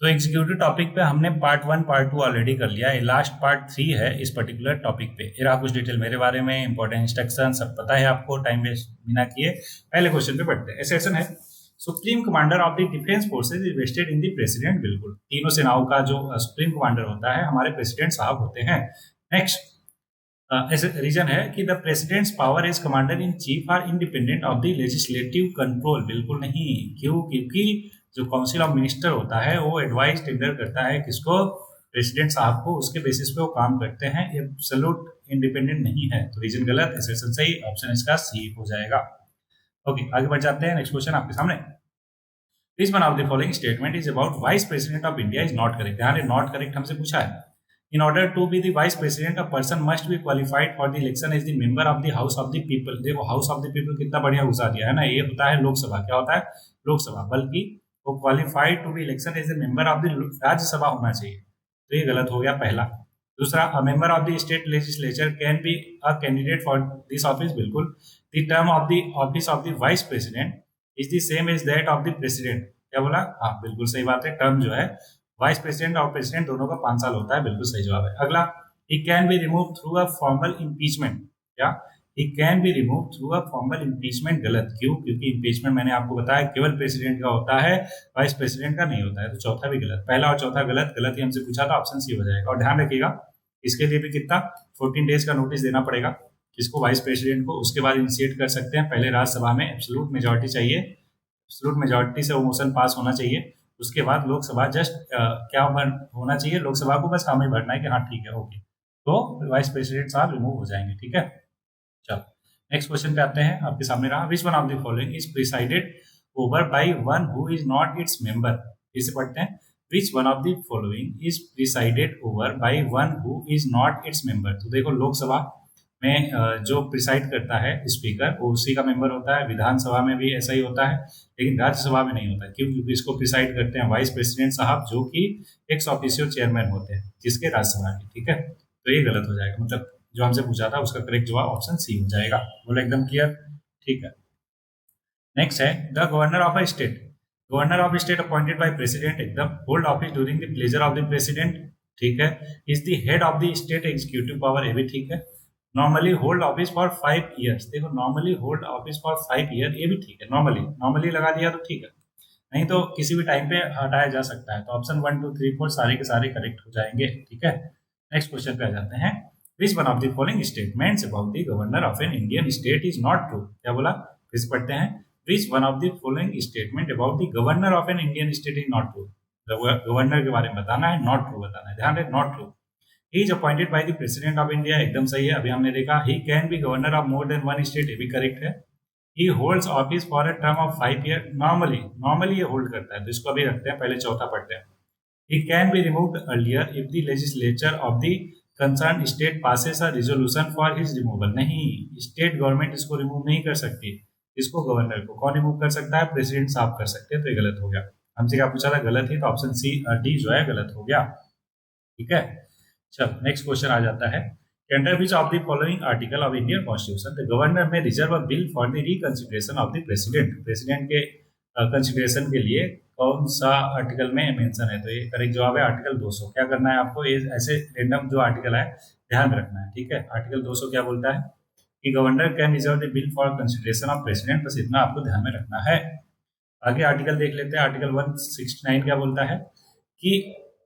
तो executive topic पे हमने पार्ट 1 पार्ट 2 ऑलरेडी कर लिया है। लास्ट पार्ट 3 है इस पर्टिकुलर टॉपिक पे। ये रहा कुछ डिटेल मेरे बारे में, इंपॉर्टेंट इंस्ट्रक्शन सब पता है आपको, टाइम वेस्ट बिना किए पहले क्वेश्चन पे बढ़ते हैं। सेशन है supreme commander of the defence forces is vested in the president. बिल्कुल, तीनों सेनाओं का जो सुप्रीम कमांडर होता है हमारे प्रेसिडेंट साहब होते हैं। नेक्स्ट ऐसे रीजन है कि the president's power as commander in chief are independent of the legislative control. बिल्कुल नहीं, क्यों? क्योंकि जो काउंसिल ऑफ मिनिस्टर होता है वो एडवाइस टेंडर करता है किसको? प्रेसिडेंट साहब को। उसके बेसिस पे वो काम करते हैं, एब्सोल्यूट इंडिपेंडेंट नहीं है। तो रीजन गलत, सेशन सही, ऑप्शन इसका सी हो जाएगा। ओके, आगे बढ़ जाते हैं। नेक्स्ट क्वेश्चन आपके सामने। Which one of the following statement is about vice president of India is not correct? ध्यान, नॉट करेक्ट हमसे पूछा है। In order to be the vice president, a person must be qualified for the election as the member of the House of the People। देखो House of the People कितना बढ़िया घुसा दिया है ना। ये होता है लोकसभा। क्या होता है? लोकसभा। बल्कि वो qualified to be election as a member of the Rajya Sabha होना चाहिए। तो ये गलत हो गया पहला। दूसरा, a member of the state legislature can be a candidate for this office. बिल्कुल। The term of the office of the vice president is the same as that of the president. क्या बोला? हाँ, बिल्कुल सही बात है। टर्म जो है वाइस प्रेसिडेंट और प्रेसिडेंट दोनों का 5 साल होता है। बिल्कुल सही जवाब है। अगला, he can be remove through a formal impeachment. क्या? He can be remove through a formal impeachment. गलत। क्यों? क्योंकि इम्पीचमेंट मैंने आपको बताया केवल प्रेसिडेंट का होता है, वाइस प्रेसिडेंट का नहीं होता है। तो चौथा भी गलत। पहला और चौथा गलत। गलत ही हमसे पूछा था, ऑप्शन सी हो जाएगा। और ध्यान रखिएगा इसके लिए भी कितना 14 डेज का नोटिस देना पड़ेगा किसको? वाइस प्रेसिडेंट को। उसके बाद इनिशिएट कर सकते हैं। पहले राज्यसभा में एब्सोल्यूट मेजोरिटी चाहिए, एब्सोल्यूट मेजोरिटी से वो मोशन पास होना चाहिए। उसके बाद लोकसभा जस्ट क्या होना चाहिए? लोकसभा को बस काम ही भरना है कि हाँ ठीक है, ओके, तो वाइस प्रेसिडेंट साहब रिमूव हो जाएंगे। ठीक है, चलो नेक्स्ट क्वेश्चन पे आते हैं। आपके सामने रहा, which one of the following is presided over by one who is not its member. फिर से पढ़ते हैं, which one of the following is presided over by one who is not its member. तो देखो लोकसभा में जो प्रिसाइड करता है स्पीकर वो उसी का मेंबर होता है। विधानसभा में भी ऐसा ही होता है, लेकिन राज्यसभा में नहीं होता। क्यों? क्योंकि इसको प्रिसाइड करते हैं वाइस प्रेसिडेंट साहब, जो कि एक्स ऑफिशियो चेयरमैन होते हैं किसके? राज्यसभा के। ठीक है, तो ये गलत हो जाएगा। मतलब जो हमसे पूछा था उसका करेक्ट जवाब ऑप्शन सी हो जाएगा। बोलो एकदम क्लियर? ठीक है। नेक्स्ट है, the governor of a state. Governor of state appointed by president, एकदम। Hold office during the pleasure of the president, ठीक है। Is the head of the state executive power, ये भी ठीक है। Normally hold office for 5 years, देखो normally hold office for 5 year, ये भी ठीक है। नॉर्मली नॉर्मली लगा दिया तो ठीक है, नहीं तो किसी भी टाइम पे हटाया जा सकता है। तो ऑप्शन 1 2 3 4 सारे के सारे करेक्ट हो जाएंगे। ठीक है, नेक्स्ट क्वेश्चन पे आ जाते हैं। Which one of the following statements about the governor of an Indian state is not true. क्या बोला? फिर से पढ़ते हैं, which one of the following statement about the governor of an Indian state is not true. Governor के बारे में बताना है, नॉट ट्रू बताना है। ध्यान रहे, not true. He is appointed by the president of India, एकदम सही है। अभी हमने देखा ही can B governor of more than one state, ये भी करेक्ट है। ही holds office for a term of 5 year, normally normally ये होल्ड करता है। तो इसको अभी रखते हैं, पहले चौथा पढ़ते हैं। ही can be removed earlier if the legislature of the concern state passes a resolution for his removal. नहीं, स्टेट गवर्नमेंट इसको रिमूव नहीं कर सकती। इसको गवर्नर को कौन रिमूव कर सकता है? प्रेसिडेंट साहब कर सकते हैं। तो ये गलत हो गया। हमसे क्या पूछा था? गलत ही, तो ऑप्शन सी डी जो है गलत हो गया। ठीक है, चलो नेक्स्ट क्वेश्चन आ जाता है। Under which of the following article of Indian constitution the governor may reserve a bill for the reconsideration of the president. President के कंसिडरेशन के लिए कौन सा आर्टिकल में मेंशन है? तो ये करेक्ट जवाब है आर्टिकल 200। क्या करना है आपको? ये ऐसे रेंडम जो आर्टिकल है ध्यान रखना है। ठीक है, आर्टिकल 200 क्या बोलता है कि governor can reserve the bill for consideration of president. बस इतना आपको ध्यान में रखना है। आगे आर्टिकल देख लेते हैं। आर्टिकल 169 क्या बोलता है कि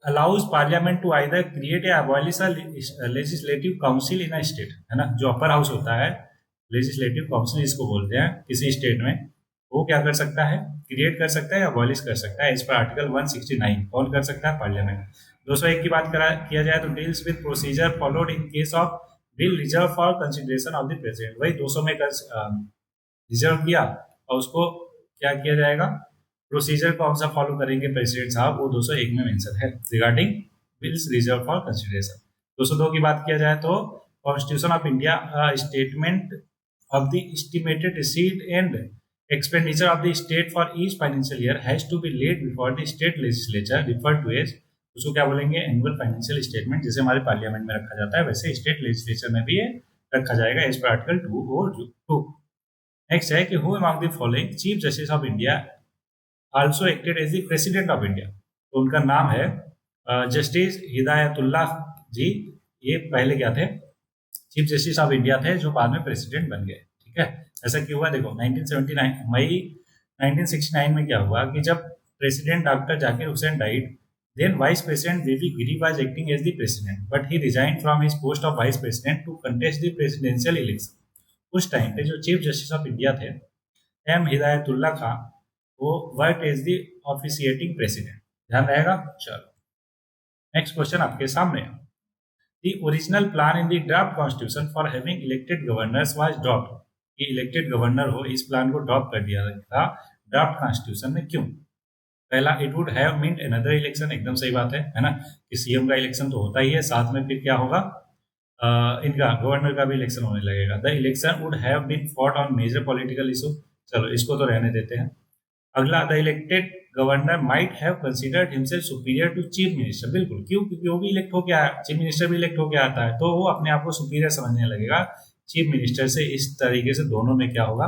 allows parliament to either create या abolish a legislative council in a state, है ना। जो अपर हाउस होता है, लेजिस्लेटिव काउंसिल इसको बोलते हैं किसी स्टेट में, वो क्या कर सकता है? क्रिएट कर सकता है या अबॉलिश कर सकता है। इस पर आर्टिकल 169 कौन कर सकता है? पार्लियामेंट। 201 की बात किया जाए तो deals with procedure followed in case of bill reserve for consideration of the president. वही 200 में रिजर्व किया और उसको क्या किया जाएगा? प्रोसीजर कौन सा फॉलो करेंगे प्रेसिडेंट साहब, वो 201 में मेंशन है regarding bills reserve for consideration. 202 की बात किया जाए तो constitution of India statement of the estimated receipt and expenditure of the state for each financial year has to be laid before the state legislature refer to as, उसको क्या बोलेंगे? Annual financial statement. जैसे हमारे parliament में रखा जाता है वैसे स्टेट लेजिस्लेचर में भी ये रखा जाएगा एज पर आर्टिकल 2 और 2। नेक्स्ट है कि who among the following chief justice of India also acted as the president of India. तो उनका नाम है जस्टिस हिदायतुल्लाह जी। ये पहले क्या थे, चीफ जस्टिस ऑफ इंडिया थे, जो बाद में प्रेसिडेंट बन गए। ठीक है, ऐसा क्यों हुआ देखो, 1979 मई 1969 में क्या हुआ कि जब president doctor Zakir Hussain died, then vice president VV Giri was acting as the president, but he resigned from his post of vice president to contest the presidential election. उस टाइम पे जो चीफ जस्टिस ऑफ इंडिया थे M Hidayatullah Khan, वो work as the officiating president. ध्यान रहेगा। चलो next question आपके सामने। The original plan in the draft constitution for having elected governors was dropped. कि इलेक्टेड गवर्नर हो, इस प्लान को ड्रॉप कर दिया था ड्राफ्ट कॉन्स्टिट्यूशन में, क्यों? पहला, it would have meant another election, एकदम सही बात है ना, कि सीएम का इलेक्शन तो होता ही है, साथ में फिर क्या होगा, इनका गवर्नर का भी इलेक्शन होने लगेगा। The election would have been fought on major political issue. चलो इसको तो रहने देते हैं। अगला, the elected governor might have considered himself superior to chief minister. बिल्कुल, क्यों? क्योंकि वो भी इलेक्ट होकर आया, चीफ मिनिस्टर भी इलेक्ट होकर आता है, तो वो अपने आप को सुपीरियर समझने लगेगा चीफ मिनिस्टर से। इस तरीके से दोनों में क्या होगा,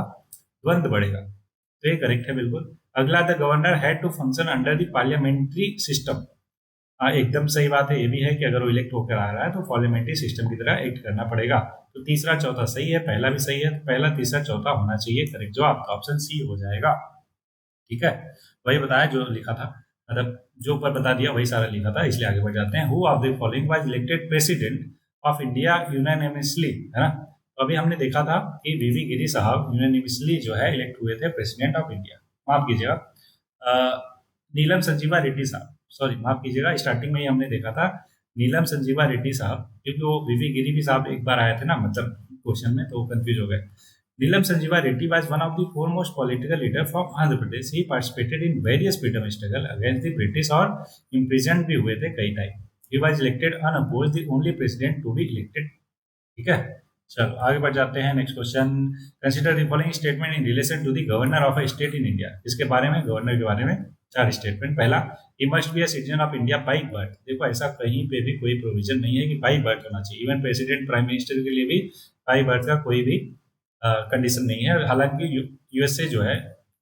द्वंद्व बढ़ेगा। तो ये करेक्ट है बिल्कुल। अगला, the governor had to function under the parliamentary system. एकदम सही बात है, ये भी है कि अगर वो इलेक्ट होकर आ रहा है तो पार्लियामेंट्री सिस्टम की तरह एक्ट करना पड़ेगा। तो तीसरा चौथा सही है, पहला भी सही है, तो पहला तीसरा चौथा होना चाहिए करेक्ट जवाब, तो ऑप्शन सी हो जाएगा। ठीक है, वही बताया जो लिखा था, मतलब जो ऊपर बता दिया वही सारा लिखा था, इसलिए आगे बढ़ जाते हैं। Who of the following was elected president of India unanimously, है ना। तो अभी हमने देखा था कि वीवी गिरी साहब यूनानिमसली जो है इलेक्ट हुए थे प्रेसिडेंट ऑफ इंडिया। माफ कीजिएगा, नीलम संजीवा रेड्डी साहब, सॉरी माफ कीजिएगा, स्टार्टिंग में ही हमने देखा था नीलम संजीवा रेड्डी साहब, क्योंकि वो वीवी गिरी भी साहब एक बार आए थे ना, मतलब क्वेश्चन में, तो कंफ्यूज हो गए। Neelam Sanjiva Reddy was one of the foremost political leader from Andhra Pradesh. He participated in various freedom struggle against the British और imprisoned भी हुए थे कई time. He was elected unopposed, the only president to be elected। ठीक है, चलो आगे बढ़ जाते हैं। Next question, consider the following statement in relation to the governor of a state in India. इसके बारे में, गवर्नर के बारे में चार स्टेटमेंट। पहला, ही must be a citizen of India by birth. देखो ऐसा कहीं पे भी कोई प्रोविजन नहीं है कि बाई बर्थ होना चाहिए। इवन प्रेसिडेंट प्राइम मिनिस्टर के लिए भी बाई बर्थ का कोई भी कंडीशन नहीं है। हालांकि यूएसए जो है,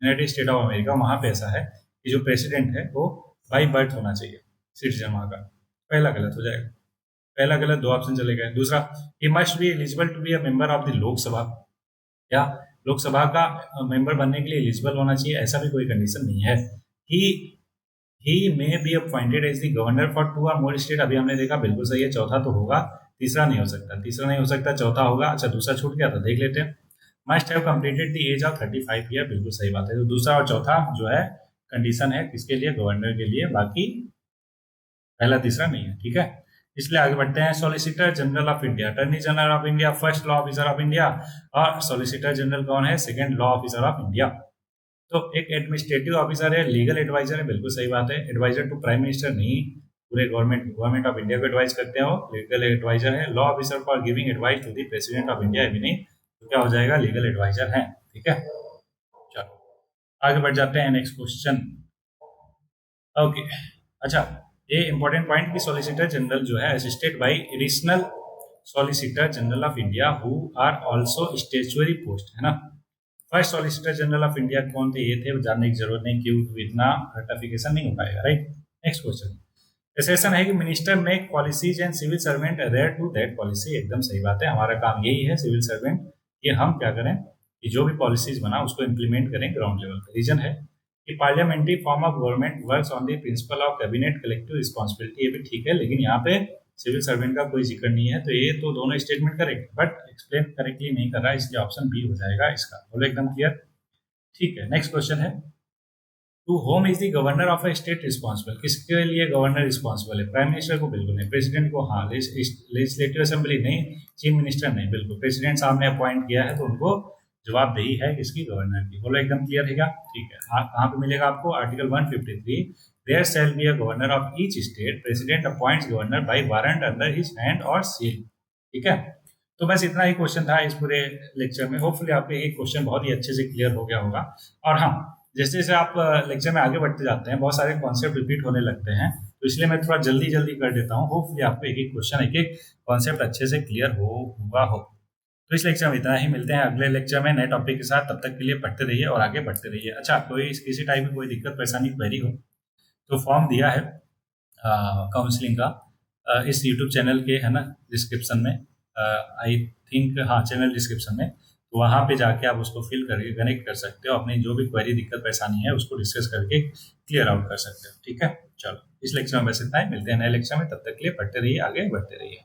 यूनाइटेड स्टेट ऑफ अमेरिका, वहाँ पे ऐसा है कि जो प्रेसिडेंट है वो बाई बर्थ होना चाहिए, सिटीजन वहाँ का। पहला गलत हो जाएगा, पहला गलत, दो ऑप्शन चले गए। दूसरा, he must be eligible to be a member of the Lok Sabha. या लोकसभा का मेंबर बनने के लिए एलिजिबल होना चाहिए, ऐसा भी कोई कंडीशन नहीं है। He may be appointed as the governor for 2 or more state. अभी हमने देखा बिल्कुल सही है, चौथा तो होगा, तीसरा नहीं हो सकता, तीसरा नहीं हो सकता, चौथा होगा। अच्छा दूसरा छूट गया था, देख लेते हैं। Must have completed the age of 35 year, बिल्कुल सही बात है। तो दूसरा और चौथा जो है कंडीशन है किसके लिए, गवर्नर के लिए, बाकी पहला तीसरा नहीं है। ठीक है, इसलिए आगे बढ़ते हैं। Solicitor general of India, attorney general of India, first law officer of India, और सॉलिसिटर जनरल कौन है, second law officer of India. तो एक एडमिनिस्ट्रेटिव ऑफिसर है, लीगल एडवाइजर है, बिल्कुल सही बात है। एडवाइजर टू प्राइम मिनिस्टर नहीं, पूरे गवर्नमेंट ऑफ इंडिया को एडवाइस करते हैं, वो लीगल एडवाइजर है। Law officer for giving advice to the president of India, भी नहीं, तो क्या हो जाएगा, लीगल एडवाइजर है। ठीक है, चलो आगे बढ़ जाते हैं। Next question, okay. अच्छा, ये इंपॉर्टेंट पॉइंट कि सॉलिसिटर जनरल जो है assisted by additional solicitor general of India who are also statutory post, है ना। First solicitor general of India कौन थे, ये थे, जानने की जरूरत नहीं, क्यों इतना रटिफिकेशन नहीं हो पाएगा, राइट। नेक्स्ट क्वेश्चन, एसेशन है कि minister make policies and civil servant adhere to that policy. एकदम सही बात है, हमारा काम यही है सिविल सर्वेंट, कि हम क्या करें कि जो भी पॉलिसीज बना उसको इम्प्लीमेंट करें ग्राउंड लेवल पर। रीजन है कि parliamentary form of government works on the principle of cabinet collective responsibility. ये भी ठीक है, लेकिन यहाँ पे सिविल सर्वेंट का कोई जिक्र नहीं है, तो ये तो दोनों statement correct, but explain correctly नहीं कर रहा, इसलिए ऑप्शन बी हो जाएगा इसका। बोलो एकदम क्लियर। ठीक है, नेक्स्ट क्वेश्चन है, to whom is the governor of a state responsible. किसके लिए गवर्नर रिस्पॉन्सिबल है, प्राइम मिनिस्टर को बिल्कुल नहीं, प्रेसिडेंट को हाँ, लेजिस्लेटिव असेंबली नहीं, चीफ मिनिस्टर नहीं, बिल्कुल प्रेसिडेंट साहब ने अपॉइंट किया है तो उनको जवाबदेही है किसकी, गवर्नर की। बोलो एकदम क्लियर है क्या। ठीक है, कहाँ पे मिलेगा आपको, article 153, there shall be a governor of each state, president appoints governor by warrant under his hand और सील। ठीक है, तो बस इतना ही क्वेश्चन था इस पूरे लेक्चर में। होपफुली आपको एक क्वेश्चन बहुत ही अच्छे से क्लियर हो गया होगा। और हाँ, जैसे जैसे आप लेक्चर में आगे बढ़ते जाते हैं बहुत सारे कॉन्सेप्ट रिपीट होने लगते हैं, तो इसलिए मैं थोड़ा जल्दी जल्दी कर देता हूँ। होपफुली आपको एक एक क्वेश्चन, एक एक कॉन्सेप्ट अच्छे से क्लियर हुआ हो। तो इस लेक्चर में इतना ही, मिलते हैं अगले लेक्चर में नए टॉपिक के साथ। तब तक के लिए पढ़ते रहिए और आगे बढ़ते रहिए। अच्छा, कोई किसी टाइप की कोई दिक्कत परेशानी क्वेरी हो तो फॉर्म दिया है काउंसलिंग का इस यूट्यूब चैनल के, है ना, डिस्क्रिप्शन में, आई थिंक, हाँ, चैनल डिस्क्रिप्शन में। तो वहाँ पे जाके आप उसको फिल करके कनेक्ट कर सकते हो, अपनी जो भी क्वेरी, दिक्कत, परेशानी है उसको डिस्कस करके क्लियर आउट कर सकते हो। ठीक है, चलो, इस लेक्चर में बस इतना ही, मिलते हैं नए लेक्चर में, तब तक के लिए पढ़ते रहिए, आगे बढ़ते रहिए।